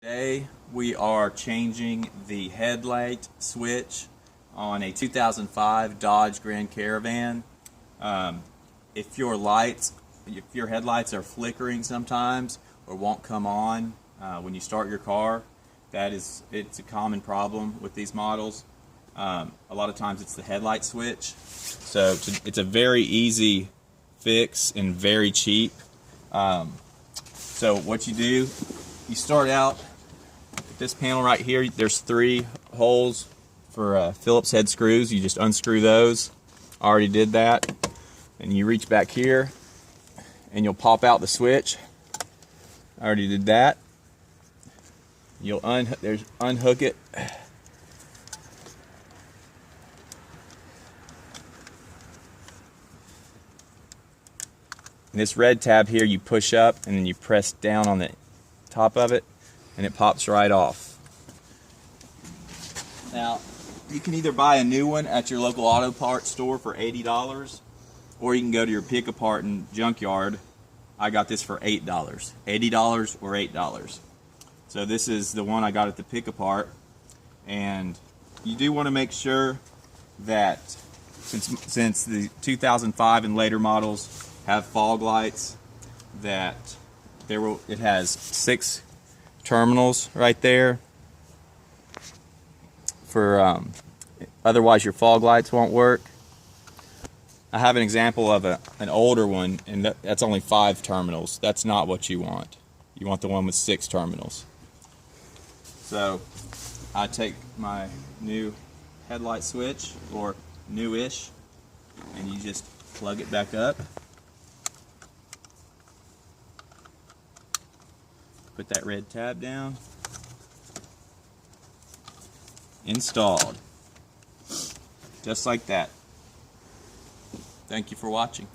Today we are changing the headlight switch on a 2005 Dodge Grand Caravan. If your headlights are flickering sometimes or won't come on when you start your car, it's a common problem with these models. A lot of times it's the headlight switch. So it's a very easy fix and very cheap. So what you do, you start out with this panel right here. There's 3 holes for Phillips head screws. You just unscrew those. I already did that. And you reach back here and you'll pop out the switch. I already did that. You'll unhook it. And this red tab here you push up and then you press down on the top of it and it pops right off. Now you can either buy a new one at your local auto parts store for $80 or you can go to your pick apart and junkyard. I got this for $8. $80 or $8. So this is the one I got at the pick apart, and you do want to make sure that since the 2005 and later models have fog lights, that it has 6 terminals right there for otherwise your fog lights won't work. I have an example of an older one, and that's only 5 terminals. That's not what you want. You want the one with 6 terminals. So I take my new headlight switch, or newish, and you just plug it back up. Put that red tab down. Installed. Just like that. Thank you for watching.